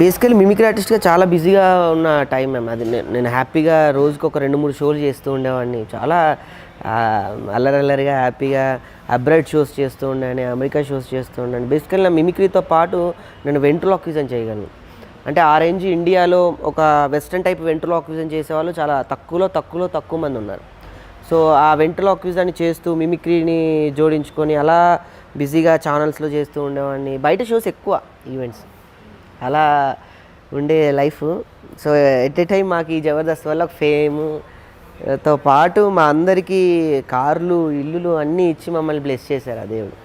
Basically mimicry ఆర్టిస్ట్గా చాలా బిజీగా ఉన్న టైం మ్యామ్ అది. నేను హ్యాపీగా రోజుకి ఒక 2-3 షోలు చేస్తూ ఉండేవాడిని. చాలా అల్లరల్లరిగా హ్యాపీగా అబ్రాడ్ షోస్ చేస్తూ ఉండాను, అమెరికా షోస్ చేస్తూ ఉన్నాను. బేసికలీ నా మిమిక్రీతో పాటు నేను వెంట్రులాక్విజన్ చేయగలను. అంటే ఆ రేంజ్ ఇండియాలో ఒక వెస్ట్రన్ టైప్ వెంట్రులాక్విజన్ చేసేవాళ్ళు చాలా తక్కువ మంది ఉన్నారు. సో ఆ వెంట్రులాక్విజన్ని చేస్తూ మిమిక్రీని జోడించుకొని అలా బిజీగా ఛానల్స్లో చేస్తూ ఉండేవాడిని. బయట షోస్ ఎక్కువ ఈవెంట్స్ అలా ఉండే life. So at a time మాకు ఈ జబర్దస్త్ వల్ల ఫేమ్తో పాటు మా అందరికీ కార్లు, ఇల్లులు అన్నీ ఇచ్చి మమ్మల్ని బ్లెస్ చేశారు ఆ దేవుడు.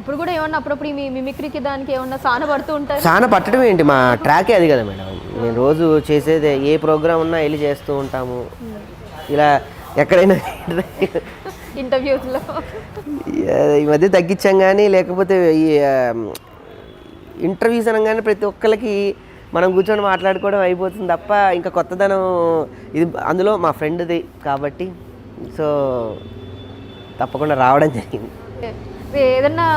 ఇప్పుడు కూడా ఏమన్నా అప్పుడప్పుడు మీ మిమిక్రీకి దానికి ఏమన్నా సాన పడుతూ ఉంటారు? సాన పట్టడం ఏంటి, మా ట్రాకే అది కదా మేడం. నేను రోజు చేసేదే, ఏ ప్రోగ్రామ్ ఉన్నా వెళ్ళి చేస్తూ ఉంటాము. ఇలా ఎక్కడైనా ఇంటర్వ్యూస్లో ఈ మధ్య తగ్గించాం, కానీ లేకపోతే ఈ ఇంటర్వ్యూస్ అనగానే ప్రతి ఒక్కరికి మనం కూర్చొని మాట్లాడుకోవడం అయిపోతుంది తప్ప ఇంకా కొత్తదనం ఇది అందులో మా ఫ్రెండ్ది కాబట్టి సో తప్పకుండా రావడం జరిగింది. ఏదన్నా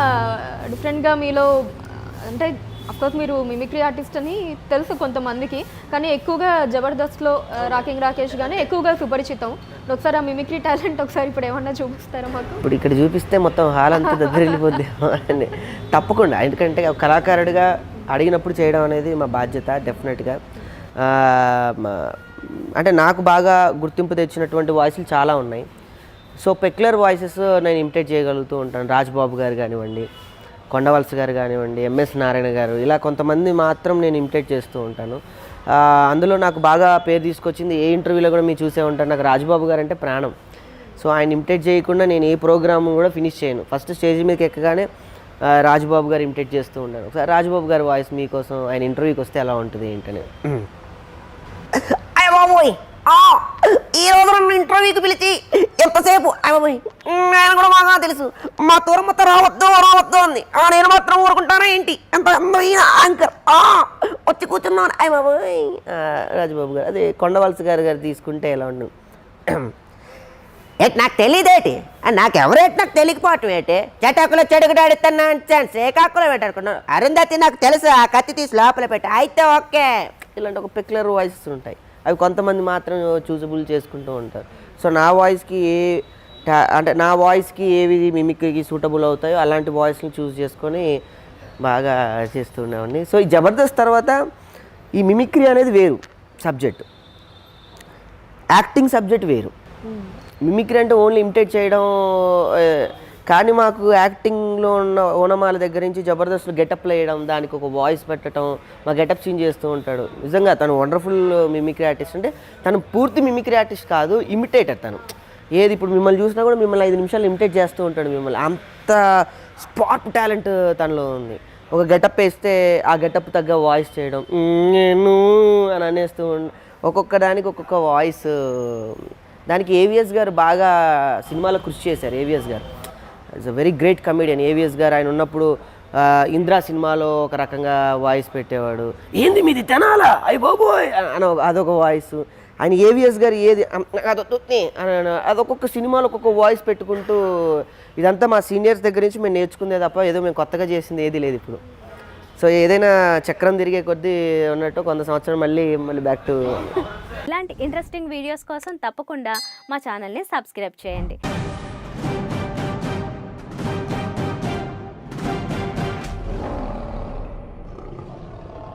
డిఫరెంట్గా మీలో అంటే అఫ్కోర్స్ మీరు మిమిక్రీ ఆర్టిస్ట్ అని తెలుసు కొంతమందికి, కానీ ఎక్కువగా జబర్దస్త్లో రాకింగ్ రాకేష్ గానే ఎక్కువగా సుపరిచితం. ఒకసారి ఆ మిమిక్రీ టాలెంట్ ఒకసారి ఇప్పుడు ఏమన్నా చూపిస్తారా మాకు? ఇప్పుడు ఇక్కడ చూపిస్తే మొత్తం హాల్ అంతా దగ్గర వెళ్ళిపోద్ది అండి. తప్పకుండా, ఎందుకంటే కళాకారుడిగా అడిగినప్పుడు చేయడం అనేది మా బాధ్యత డెఫినెట్గా. అంటే నాకు బాగా గుర్తింపు తెచ్చినటువంటి వాయిస్లు చాలా ఉన్నాయి. సో పెక్యులర్ వాయిసెస్ నేను ఇమిటేట్ చేయగలుగుతూ ఉంటాను. రాజ్బాబు గారు కానివ్వండి, కొండవలస గారు కానివ్వండి, ఎంఎస్ నారాయణ గారు, ఇలా కొంతమంది మాత్రం నేను ఇమిటేట్ చేస్తూ ఉంటాను. అందులో నాకు బాగా పేరు తీసుకొచ్చింది, ఏ ఇంటర్వ్యూలో కూడా మీరు చూసే ఉంటాను, నాకు రాజ్బాబు గారు అంటే ప్రాణం. సో ఆయన ఇమిటేట్ చేయకుండా నేను ఏ ప్రోగ్రామ్ కూడా ఫినిష్ చేయను. ఫస్ట్ స్టేజ్ మీదకి ఎక్కగానే రాజ్బాబు గారు ఇమిటేట్ చేస్తూ ఉంటాను. ఒకసారి రాజ్బాబు గారి వాయిస్ మీకోసం, ఆయన ఇంటర్వ్యూకి వస్తే ఎలా ఉంటుంది ఏంటనే. అయ్య బాబోయ్, ఈ రోజు నన్ను ఇంటర్వ్యూకి పిలిచి ఎంతసేపు అయ్యబాబోయ్ నేను కూడా బాగా తెలుసు, మా తూరమ్మతో రావద్దు అంది. నేను మాత్రం ఊరుకుంటానా ఏంటి, ఎంత అందమైన యాంకర్ వచ్చి కూర్చున్నాను. అయ్యబాబోయ్ రాజబాబు గారు. అదే కొండవలస గారు తీసుకుంటే ఎలా ఉండు, ఏటి నాకు తెలియదేటి, నాకెవరేటి నాకు తెలియకపోవటం ఏంటి, చెటాకులో చెడుగుడాడుతున్నా శ్రీకాకుళం పెట్టాడుకున్నాను, అరుంధతి నాకు తెలుసు, ఆ కత్తి తీసి లోపల పెట్టి అయితే ఓకే. ఇలాంటి ఒక పెక్యులర్ వాయిసెస్ ఉంటాయి, అవి కొంతమంది మాత్రం చూజబుల్ చేసుకుంటూ ఉంటారు. సో నా వాయిస్కి నా వాయిస్కి ఏవి మిమిక్రీకి సూటబుల్ అవుతాయో అలాంటి వాయిస్ని చూస్ చేసుకొని బాగా చేస్తుండేవాడిని. సో ఈ జబర్దస్త్ తర్వాత ఈ మిమిక్రీ అనేది వేరు సబ్జెక్ట్, యాక్టింగ్ సబ్జెక్ట్ వేరు. మిమిక్రీ అంటే ఓన్లీ ఇమిటేట్ చేయడం, కానీ మాకు యాక్టింగ్లో ఉన్న ఓనమాల దగ్గర నుంచి జబర్దస్త్లో గెటప్లు వేయడం, దానికి ఒక వాయిస్ పెట్టడం, మా గెటప్ చేంజ్ చేస్తూ ఉంటాడు. నిజంగా తను వండర్ఫుల్ మిమిక్రీ ఆర్టిస్ట్. అంటే తను పూర్తి మిమిక్రీ ఆర్టిస్ట్ కాదు, ఇమిటేటర్ తను. ఏది ఇప్పుడు మిమ్మల్ని చూసినా కూడా మిమ్మల్ని 5 నిమిషాలు ఇమిటేట్ చేస్తూ ఉంటాడు మిమ్మల్ని, అంత స్పాట్ టాలెంట్ తనలో ఉంది. ఒక గెటప్ వేస్తే ఆ గెటప్ తగ్గ వాయిస్ చేయడం, నేను అని అనేస్తూ ఒక్కొక్క దానికి ఒక్కొక్క వాయిస్. దానికి ఏవిఎస్ గారు బాగా సినిమాలో కృషి చేశారు. ఏవిఎస్ గారు it's a very great comedian. AVS గారు ఆయన ఉన్నప్పుడు ఇంద్రా సినిమాలో ఒక రకంగా వాయిస్ పెట్టేవాడు, ఏంది మీది తెనాలా అయ్యి బాబోయ్ అని అదొక వాయిస్. ఆయన ఏవిఎస్ గారు ఏది అదొక్కొక్క సినిమాలో ఒక్కొక్క వాయిస్ పెట్టుకుంటూ, ఇదంతా మా సీనియర్స్ దగ్గర నుంచి మేము నేర్చుకుందే తప్ప ఏదో మేము కొత్తగా చేసింది ఏది లేదు ఇప్పుడు. సో ఏదైనా చక్రం తిరిగే కొద్దీ ఉన్నట్టు కొంత సంవత్సరం మళ్ళీ బ్యాక్ టు. ఇలాంటి ఇంట్రెస్టింగ్ వీడియోస్ కోసం తప్పకుండా మా ఛానల్ని సబ్స్క్రైబ్ చేయండి.